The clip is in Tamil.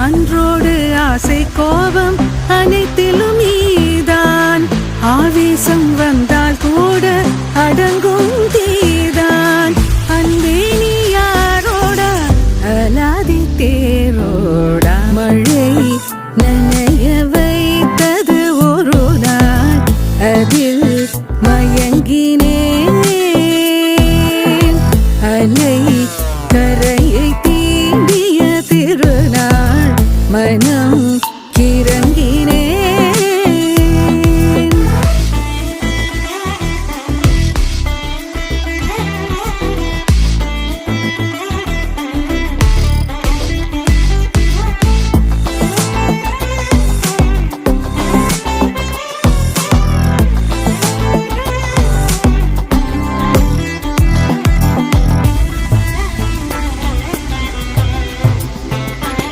அன்றோடு ஆசை கோபம் அனைத்திலும் நீதான். ஆவேசம் வந்தால் கூட அடங்கும் தீதான். அன்பே நீ யாரோட அலாதி தேரோடா. மழை நனைய வைத்தது ஒரு நாள், அதில் மயங்கினேன். அலை கரையை தீண்டிய திருநாள், மனம் கிறங்கினேன்.